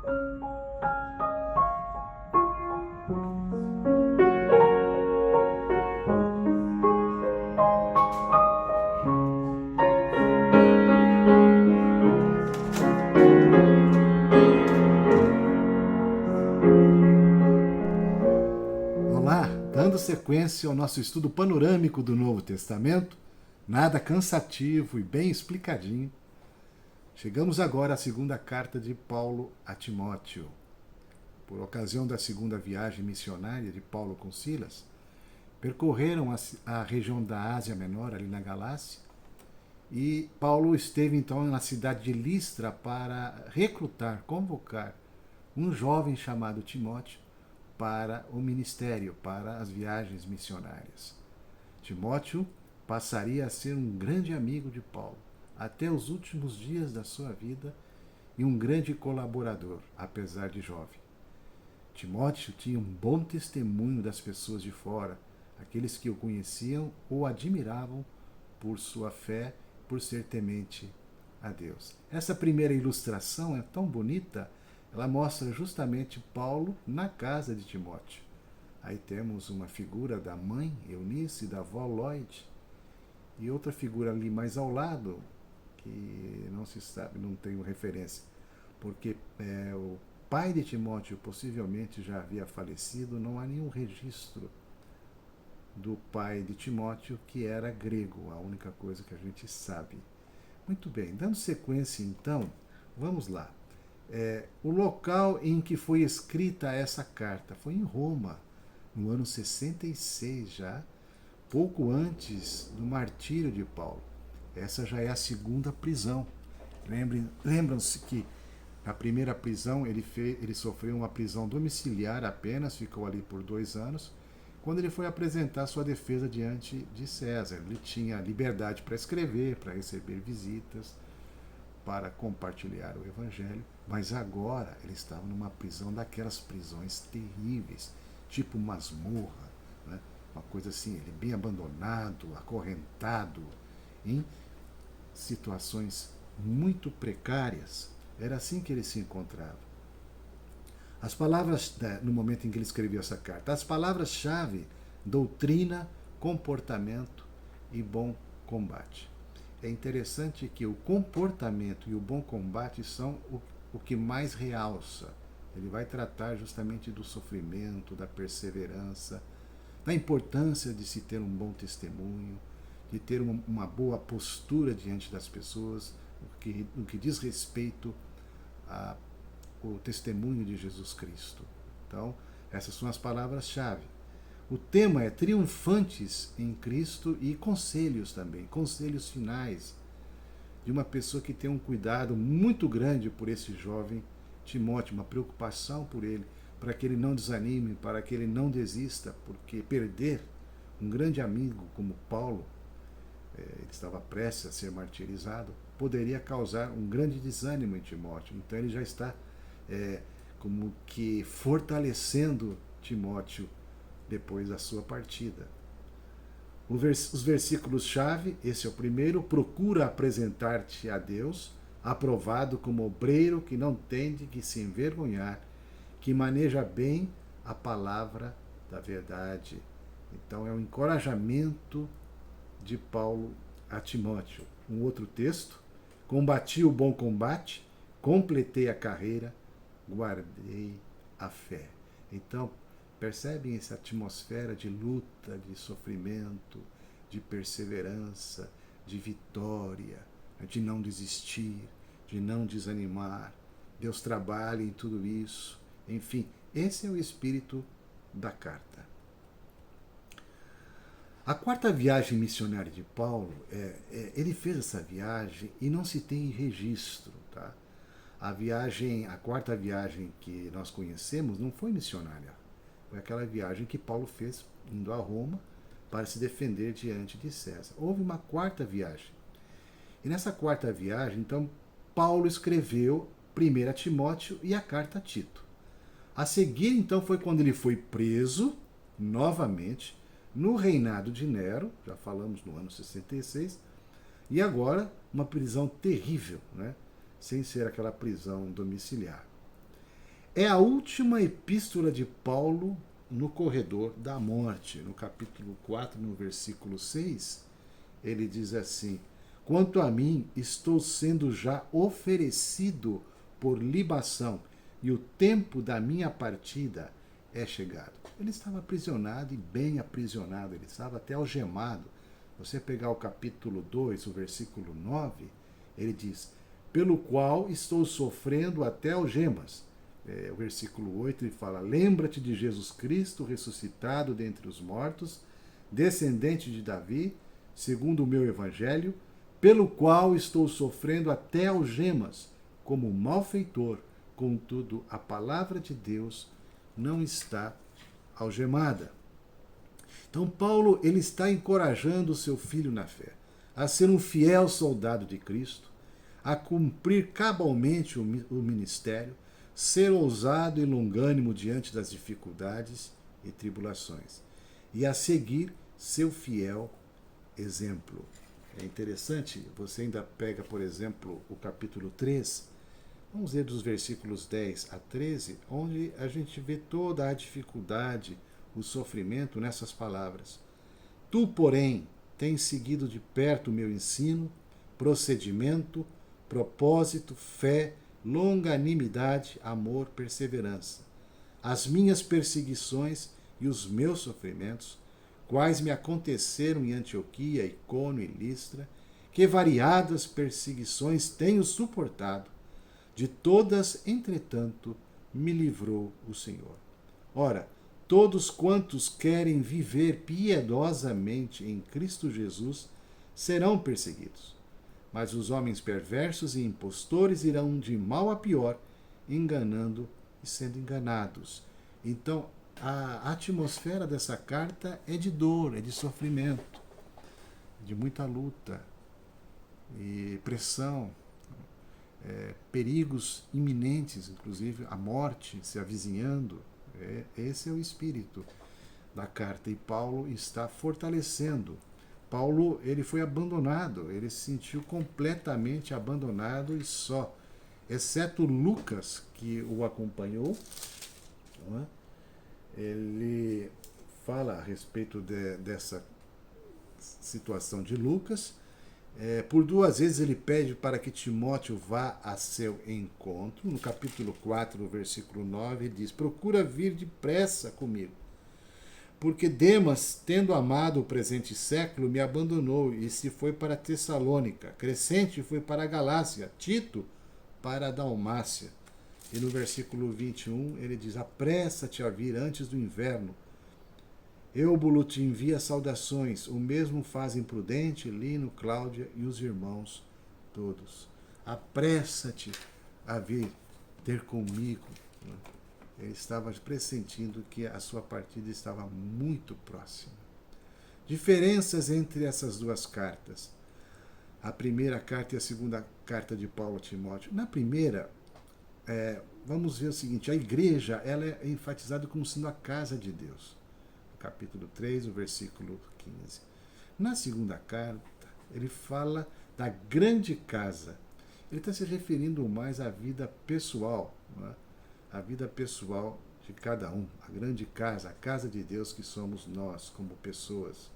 Olá, dando sequência ao nosso estudo panorâmico do Novo Testamento, nada cansativo e bem explicadinho, chegamos agora à segunda carta de Paulo a Timóteo. Por ocasião da segunda viagem missionária de Paulo com Silas, percorreram a região da Ásia Menor, ali na Galácia, e Paulo esteve então na cidade de Listra para recrutar, convocar um jovem chamado Timóteo para o ministério, para as viagens missionárias. Timóteo passaria a ser um grande amigo de Paulo até os últimos dias da sua vida e um grande colaborador, apesar de jovem. Timóteo tinha um bom testemunho das pessoas de fora, aqueles que o conheciam ou admiravam por sua fé, por ser temente a Deus. Essa primeira ilustração é tão bonita. Ela mostra justamente Paulo na casa de Timóteo. Aí temos uma figura da mãe Eunice, da avó Lloyd, e outra figura ali mais ao lado, que não se sabe, não tenho referência, porque o pai de Timóteo possivelmente já havia falecido, não há nenhum registro do pai de Timóteo que era grego, a única coisa que a gente sabe. Muito bem, dando sequência então, vamos lá. O local em que foi escrita essa carta foi em Roma, no ano 66 já, pouco antes do martírio de Paulo. Essa já é a segunda prisão. Lembram-se que na primeira prisão ele sofreu uma prisão domiciliar apenas, ficou ali por 2 anos, quando ele foi apresentar sua defesa diante de César. Ele tinha liberdade para escrever, para receber visitas, para compartilhar o Evangelho, mas agora ele estava numa prisão daquelas prisões terríveis, tipo masmorra, né? Uma coisa assim, ele bem abandonado, acorrentado, em situações muito precárias. Era assim que ele se encontrava. As palavras, no momento em que ele escreveu essa carta, as palavras-chave: doutrina, comportamento e bom combate. É interessante que o comportamento e o bom combate são o que mais realça. Ele vai tratar justamente do sofrimento, da perseverança, da importância de se ter um bom testemunho, de ter uma boa postura diante das pessoas, no que diz respeito ao testemunho de Jesus Cristo. Então, essas são as palavras-chave. O tema é triunfantes em Cristo e conselhos também, conselhos finais de uma pessoa que tem um cuidado muito grande por esse jovem Timóteo, uma preocupação por ele, para que ele não desanime, para que ele não desista, porque perder um grande amigo como Paulo, ele estava prestes a ser martirizado, poderia causar um grande desânimo em Timóteo. Então ele já está como que fortalecendo Timóteo depois da sua partida. Os versículos-chave, esse é o primeiro: procura apresentar-te a Deus, aprovado como obreiro que não tem de que se envergonhar, que maneja bem a palavra da verdade. Então é um encorajamento de Paulo a Timóteo. Um outro texto: combati o bom combate, completei a carreira, guardei a fé. Então, percebem essa atmosfera de luta, de sofrimento, de perseverança, de vitória, de não desistir, de não desanimar. Deus trabalha em tudo isso. Enfim, esse é o espírito da carta. A quarta viagem missionária de Paulo, ele fez essa viagem e não se tem registro, tá? A quarta viagem que nós conhecemos não foi missionária. Foi aquela viagem que Paulo fez indo a Roma para se defender diante de César. Houve uma quarta viagem. E nessa quarta viagem, então, Paulo escreveu 1 Timóteo e a carta a Tito. A seguir, então, foi quando ele foi preso, novamente, no reinado de Nero, já falamos no ano 66, e agora uma prisão terrível, né? Sem ser aquela prisão domiciliar. É a última epístola de Paulo no corredor da morte. No capítulo 4, no versículo 6, ele diz assim: quanto a mim, estou sendo já oferecido por libação, e o tempo da minha partida é chegado. Ele estava aprisionado e bem aprisionado, ele estava até algemado. Você pegar o capítulo 2, o versículo 9, ele diz: pelo qual estou sofrendo até algemas. O versículo 8 ele fala: lembra-te de Jesus Cristo ressuscitado dentre os mortos, descendente de Davi, segundo o meu evangelho, pelo qual estou sofrendo até algemas, como malfeitor. Contudo, a palavra de Deus não está algemada. Então Paulo ele está encorajando o seu filho na fé a ser um fiel soldado de Cristo, a cumprir cabalmente o ministério, ser ousado e longânimo diante das dificuldades e tribulações, e a seguir seu fiel exemplo. É interessante, você ainda pega, por exemplo, o capítulo 3, vamos ler dos versículos 10 a 13, onde a gente vê toda a dificuldade, o sofrimento nessas palavras. Tu, porém, tens seguido de perto o meu ensino, procedimento, propósito, fé, longanimidade, amor, perseverança. As minhas perseguições e os meus sofrimentos, quais me aconteceram em Antioquia, Icônio e Listra, que variadas perseguições tenho suportado, de todas, entretanto, me livrou o Senhor. Ora, todos quantos querem viver piedosamente em Cristo Jesus serão perseguidos, mas os homens perversos e impostores irão de mal a pior, enganando e sendo enganados. Então, a atmosfera dessa carta é de dor, é de sofrimento, de muita luta e pressão, perigos iminentes, inclusive a morte se avizinhando. Esse é o espírito da carta, e Paulo está fortalecendo. Paulo ele foi abandonado, ele se sentiu completamente abandonado e só, exceto Lucas, que o acompanhou. Não é? Ele fala a respeito dessa situação de Lucas. Por 2 vezes ele pede para que Timóteo vá a seu encontro. No capítulo 4, no versículo 9, ele diz: procura vir depressa comigo, porque Demas, tendo amado o presente século, me abandonou e se foi para Tessalônica. Crescente foi para a Galácia, Tito para a Dalmácia. E no versículo 21 ele diz: apressa-te a vir antes do inverno. Eubulo te envia saudações, o mesmo fazem Prudente, Lino, Cláudia e os irmãos todos. Apressa-te a vir ter comigo. Ele estava pressentindo que a sua partida estava muito próxima. Diferenças entre essas duas cartas. A primeira carta e a segunda carta de Paulo a Timóteo. Na primeira, vamos ver o seguinte: a igreja ela é enfatizada como sendo a casa de Deus. Capítulo 3, o versículo 15. Na segunda carta, ele fala da grande casa. Ele está se referindo mais à vida pessoal, não é? A vida pessoal de cada um, a grande casa, a casa de Deus que somos nós, como pessoas.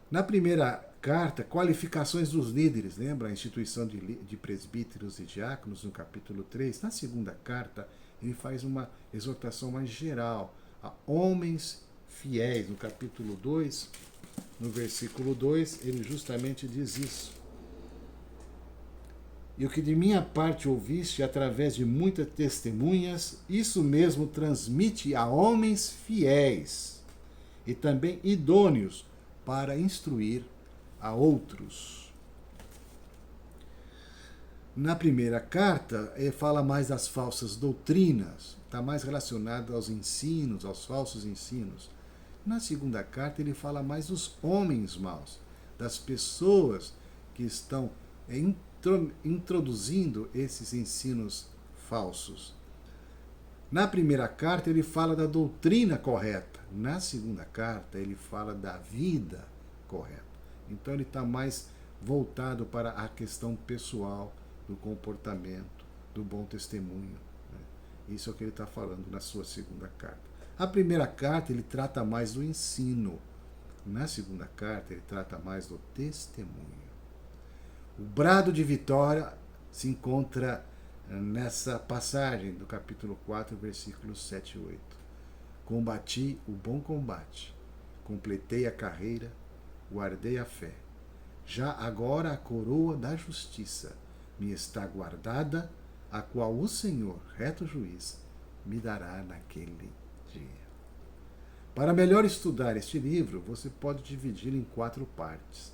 Na primeira carta, qualificações dos líderes, lembra a instituição de presbíteros e diáconos, no capítulo 3. Na segunda carta, ele faz uma exortação mais geral a homens fiéis. No capítulo 2, no versículo 2, ele justamente diz isso. E o que de minha parte ouviste através de muitas testemunhas, isso mesmo transmite a homens fiéis e também idôneos para instruir a outros. Na primeira carta, ele fala mais das falsas doutrinas, está mais relacionado aos ensinos, aos falsos ensinos. Na segunda carta, ele fala mais dos homens maus, das pessoas que estão introduzindo esses ensinos falsos. Na primeira carta, ele fala da doutrina correta. Na segunda carta, ele fala da vida correta. Então, ele está mais voltado para a questão pessoal, do comportamento, do bom testemunho. Isso é o que ele está falando na sua segunda carta. A primeira carta ele trata mais do ensino. Na segunda carta ele trata mais do testemunho. O brado de vitória se encontra nessa passagem do capítulo 4, versículos 7 e 8. Combati o bom combate, completei a carreira, guardei a fé. Já agora a coroa da justiça me está guardada, a qual o Senhor, reto juiz, me dará naquele dia. Para melhor estudar este livro, você pode dividir em 4 partes.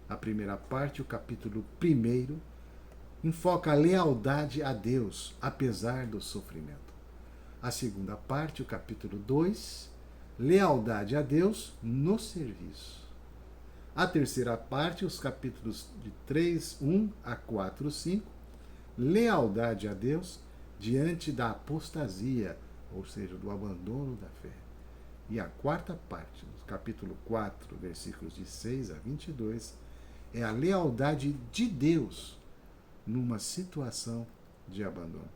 A primeira parte, o capítulo 1, enfoca a lealdade a Deus, apesar do sofrimento. A segunda parte, o capítulo 2, lealdade a Deus no serviço. A terceira parte, os capítulos de 3:1 a 4:5, lealdade a Deus diante da apostasia, ou seja, do abandono da fé. E a quarta parte, do capítulo 4, versículos de 6 a 22, é a lealdade de Deus numa situação de abandono.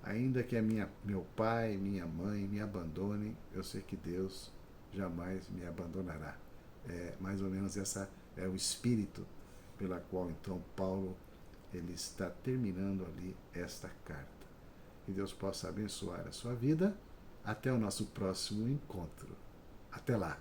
Ainda que meu pai e minha mãe me abandonem, eu sei que Deus jamais me abandonará. Mais ou menos essa é o espírito pela qual então Paulo ele está terminando ali esta carta. Que Deus possa abençoar a sua vida. Até o nosso próximo encontro. Até lá!